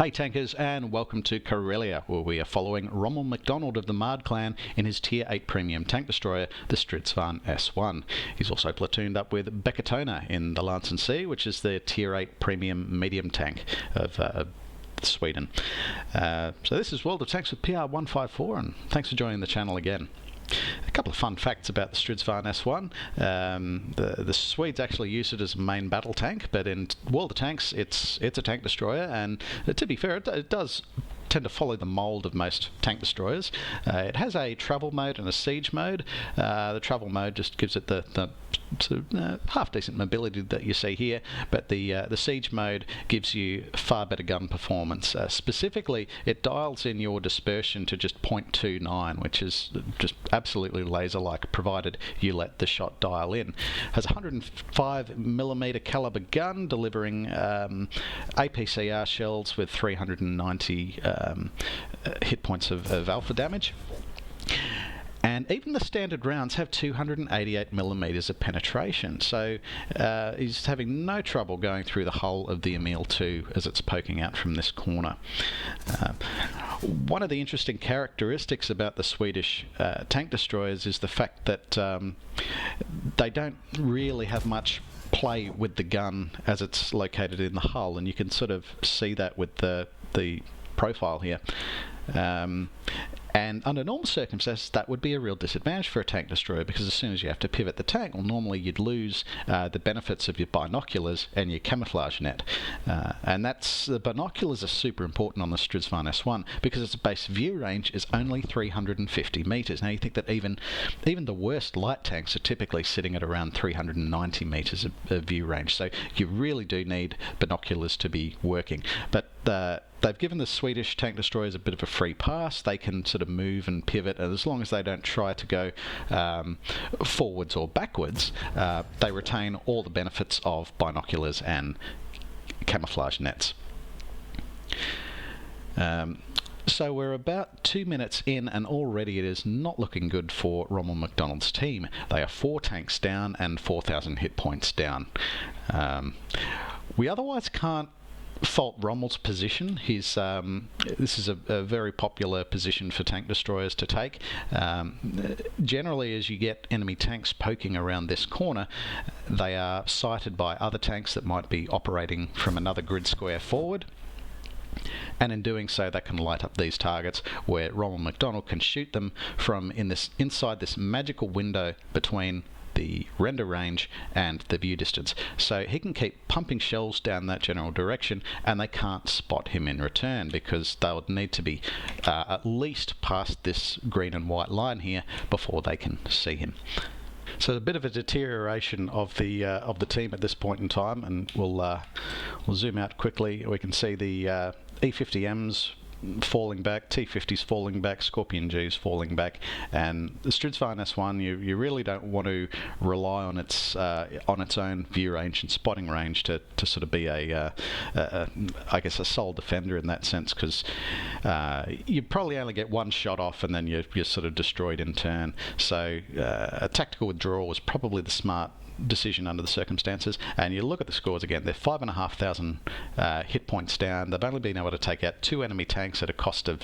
Hey tankers, and welcome to Karelia, where we are following Rommel MacDonald of the Mard clan in his Tier 8 premium tank destroyer, the Stridsvagn S1. He's also platooned up with Becketona in the Lance and Sea, which is the Tier 8 premium medium tank of Sweden. So this is World of Tanks with PR154, and thanks for joining the channel again. A couple of fun facts about the Stridsvagn S1. The Swedes actually use it as a main battle tank, but in World of Tanks it's a tank destroyer, and to be fair, it does tend to follow the mould of most tank destroyers. It has a travel mode and a siege mode. The travel mode just gives it the sort of half decent mobility that you see here, but the siege mode gives you far better gun performance. Specifically, it dials in your dispersion to just 0.29, which is just absolutely laser-like, provided you let the shot dial in. Has a 105mm caliber gun, delivering APCR shells with 390 hit points of alpha damage. And even the standard rounds have 288mm of penetration, so he's having no trouble going through the hull of the Emil 2 as it's poking out from this corner. One of the interesting characteristics about the Swedish tank destroyers is the fact that they don't really have much play with the gun as it's located in the hull, and you can sort of see that with the profile here. And under normal circumstances, that would be a real disadvantage for a tank destroyer, because as soon as you have to pivot the tank, well, normally you'd lose the benefits of your binoculars and your camouflage net. And the binoculars are super important on the Stridsvagn S1 because its base view range is only 350 meters. Now you think that even the worst light tanks are typically sitting at around 390 meters of view range. So you really do need binoculars to be working. But they've given the Swedish tank destroyers a bit of a free pass. They can sort of move and pivot, and as long as they don't try to go forwards or backwards, they retain all the benefits of binoculars and camouflage nets. So we're about 2 minutes in, and already it is not looking good for Rommel MacDonald's team. They are 4 tanks down and 4,000 hit points down. We otherwise can't fault Rommel's position. This is a very popular position for tank destroyers to take. Generally, as you get enemy tanks poking around this corner, they are sighted by other tanks that might be operating from another grid square forward. And in doing so, they can light up these targets, where Rommel MacDonald can shoot them from inside this magical window between the render range and the view distance. So he can keep pumping shells down that general direction, and they can't spot him in return, because they would need to be at least past this green and white line here before they can see him. So a bit of a deterioration of the team at this point in time, and we'll zoom out quickly. We can see the E50Ms falling back, T50s falling back, Scorpion Gs falling back, and the Stridsvagn S1, you really don't want to rely on its own view range and spotting range to sort of be I guess a sole defender in that sense, because you probably only get one shot off and then you're sort of destroyed in turn. So a tactical withdrawal was probably the smart decision under the circumstances. And you look at the scores again, they're 5,500 hit points down. They've only been able to take out 2 enemy tanks at a cost of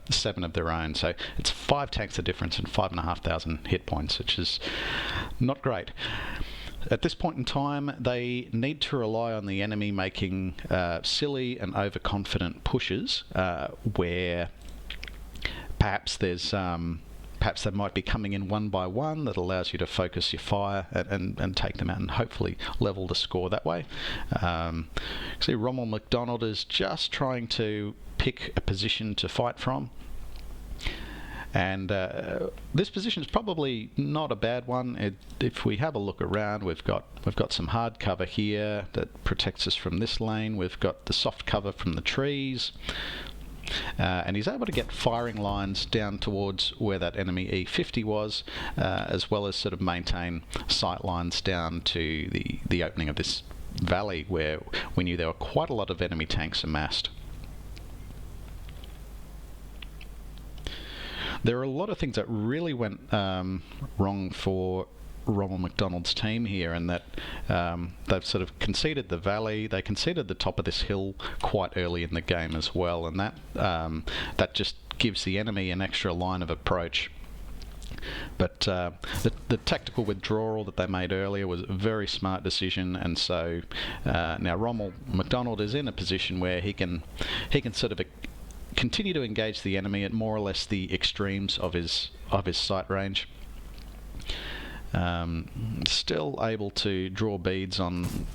7 of their own, so it's 5 tanks the difference and 5,500 hit points, which is not great. At this point in time, they need to rely on the enemy making silly and overconfident pushes, where perhaps they might be coming in one by one. That allows you to focus your fire and take them out and hopefully level the score that way. See, Rommel MacDonald is just trying to pick a position to fight from. And this position is probably not a bad one. If we have a look around, we've got some hard cover here that protects us from this lane. We've got the soft cover from the trees. And he's able to get firing lines down towards where that enemy E50 was, as well as sort of maintain sight lines down to the opening of this valley, where we knew there were quite a lot of enemy tanks amassed. There are a lot of things that really went wrong for Ronald McDonald's team here, and that they've sort of conceded the valley. They conceded the top of this hill quite early in the game as well, and that just gives the enemy an extra line of approach. But the tactical withdrawal that they made earlier was a very smart decision, and so now Ronald McDonald is in a position where he can sort of continue to engage the enemy at more or less the extremes of his sight range. Still able to draw beads on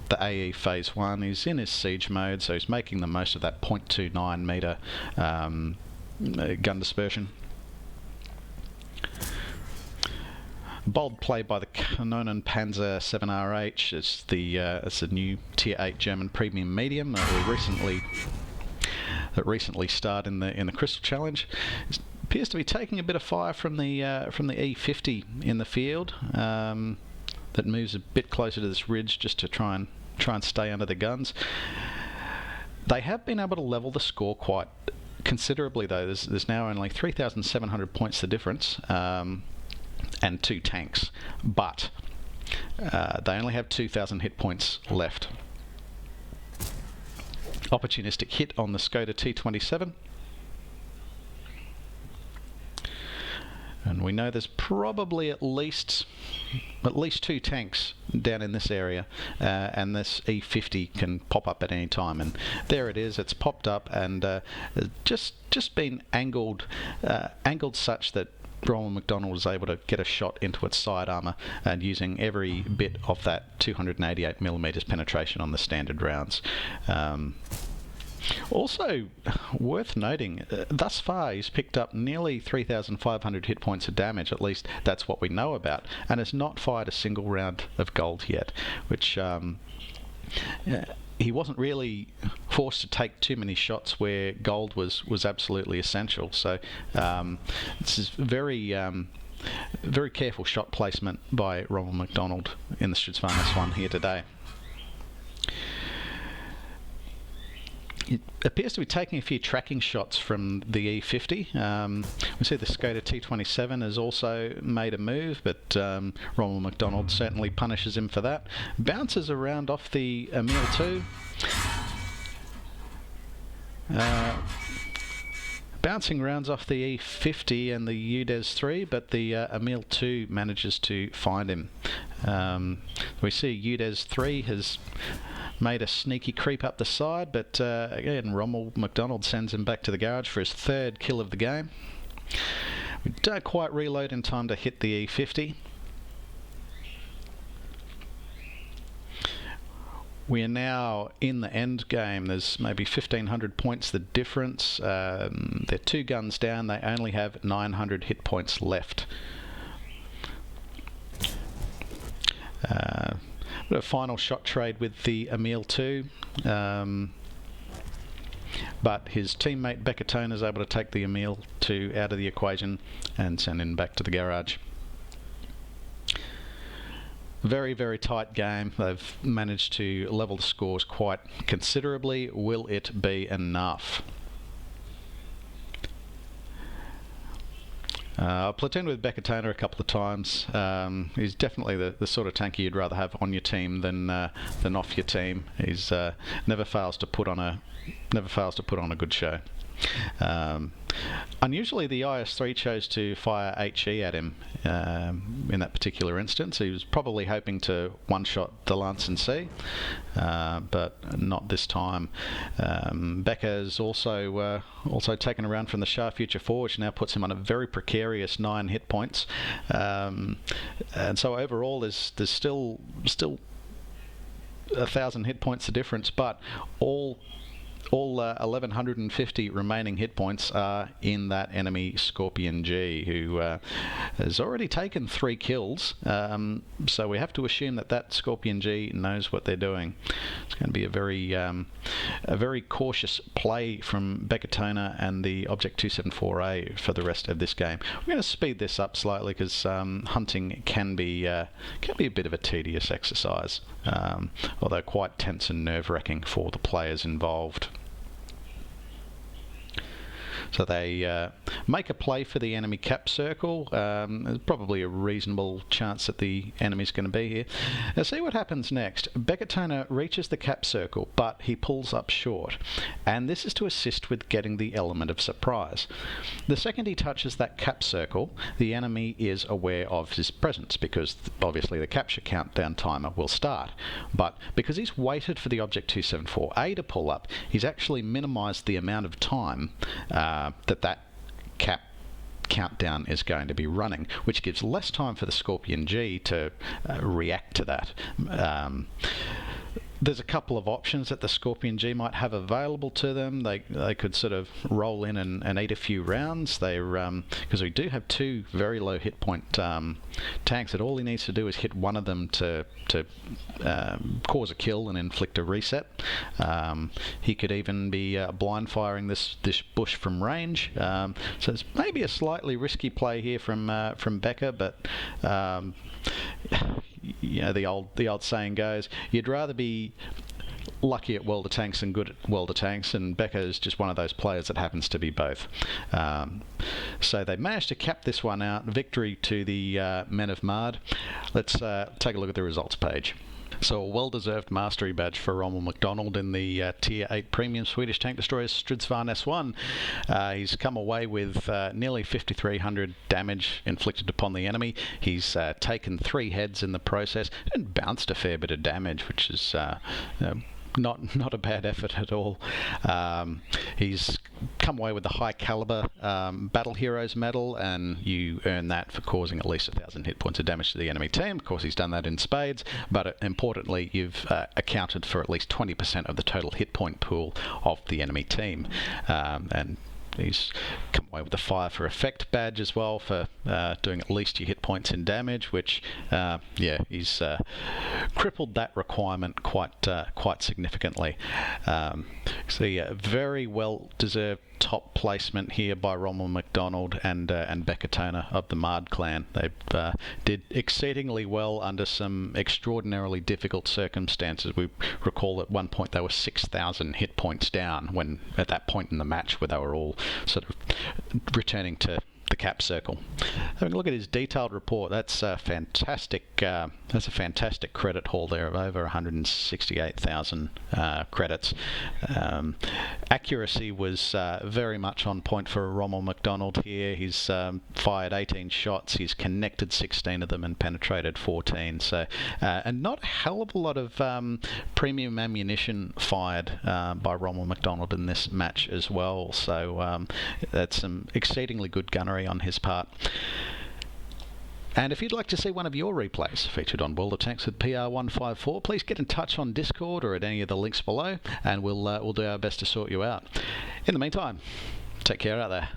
the AE Phase 1. He's in his siege mode, so he's making the most of that 0.29 metre gun dispersion. Bold play by the Kanonen Panzer 7RH. It's the new Tier 8 German premium medium that recently starred in the Crystal Challenge. It appears to be taking a bit of fire from the E50 in the field. That moves a bit closer to this ridge just to try and stay under the guns. They have been able to level the score quite considerably, though. There's now only 3,700 points the difference. And 2 tanks, but they only have 2,000 hit points left. Opportunistic hit on the Skoda T27, and we know there's probably at least 2 tanks down in this area, and this E50 can pop up at any time, and there it is. It's popped up and just been angled such that Ronald McDonald was able to get a shot into its side armour, and using every bit of that 288mm penetration on the standard rounds. Also worth noting, thus far he's picked up nearly 3,500 hit points of damage, at least that's what we know about, and has not fired a single round of gold yet, which he wasn't really forced to take too many shots where gold was absolutely essential. So this is very careful shot placement by Ronald McDonald in the Strv S1 here today. It appears to be taking a few tracking shots from the E50. We see the Skoda T27 has also made a move, but Ronald McDonald certainly punishes him for that. Bounces around off the Emil 2. Bouncing rounds off the E50 and the UDES 3, but the Emil 2 manages to find him. We see UDES 3 has made a sneaky creep up the side, but again, Ronald McDonald sends him back to the garage for his 3rd kill of the game. We don't quite reload in time to hit the E50. We are now in the end game. There's maybe 1,500 points the difference. They're 2 guns down. They only have 900 hit points left. A final shot trade with the Emil 2, but his teammate Beccatone is able to take the Emil 2 out of the equation and send him back to the garage. Very, very tight game. They've managed to level the scores quite considerably. Will it be enough? I've platooned with Beccatone a couple of times. He's definitely the sort of tanker you'd rather have on your team than off your team. He's never fails to put on a good show. Unusually, the IS-3 chose to fire HE at him in that particular instance. He was probably hoping to one-shot the Lance and C, but not this time. Becca's also taken around from the Shah Future 4, which now puts him on a very precarious 9 hit points. And so overall, there's still 1,000 hit points the difference, but all 1,150 remaining hit points are in that enemy Scorpion G, who has already taken 3 kills. So we have to assume that Scorpion G knows what they're doing. It's going to be a very cautious play from Beccatone and the Object 274A for the rest of this game. We're going to speed this up slightly because hunting can be a bit of a tedious exercise, although quite tense and nerve-wracking for the players involved. So they make a play for the enemy cap circle. There's probably a reasonable chance that the enemy's going to be here. Now see what happens next. Bekatona reaches the cap circle, but he pulls up short. And this is to assist with getting the element of surprise. The second he touches that cap circle, the enemy is aware of his presence, because obviously the capture countdown timer will start. But because he's waited for the Object 274A to pull up, he's actually minimised the amount of time that cap countdown is going to be running, which gives less time for the Scorpion G to react to that. There's a couple of options that the Scorpion G might have available to them. They could sort of roll in and eat a few rounds. Because we do have two very low hit point tanks, that all he needs to do is hit one of them to cause a kill and inflict a reset. He could even be blind firing this bush from range. So it's maybe a slightly risky play here from Becker, but you know, the old saying goes, you'd rather be lucky at World of Tanks than good at World of Tanks, and Becker is just one of those players that happens to be both. So they managed to cap this one out. Victory to the Men of Mard. Let's take a look at the results page. So a well-deserved mastery badge for Rommel MacDonald in the Tier 8 Premium Swedish Tank Destroyer Stridsvagn S1. He's come away with nearly 5,300 damage inflicted upon the enemy. He's taken 3 heads in the process and bounced a fair bit of damage, which is not a bad effort at all. He's come away with the High Calibre Battle Heroes medal, and you earn that for causing at least 1,000 hit points of damage to the enemy team. Of course, he's done that in spades, but importantly, you've accounted for at least 20% of the total hit point pool of the enemy team. And he's come away with the Fire for Effect badge as well for doing at least your hit points in damage, which, yeah, he's crippled that requirement quite significantly. So yeah, very well deserved top placement here by Rommel MacDonald and Bekatona of the Mard clan. They did exceedingly well under some extraordinarily difficult circumstances. We recall at one point they were 6,000 hit points down, when at that point in the match where they were all sort of returning to the cap circle. Having a look at his detailed report, that's fantastic. That's a fantastic credit haul there of over 168,000 credits. Accuracy was very much on point for Rommel MacDonald here. He's fired 18 shots, he's connected 16 of them and penetrated 14. So, and not a hell of a lot of premium ammunition fired by Rommel MacDonald in this match as well. So that's some exceedingly good gunnery on his part. And if you'd like to see one of your replays featured on World of Tanks with PR154, please get in touch on Discord or at any of the links below, and we'll do our best to sort you out. In the meantime, take care out there.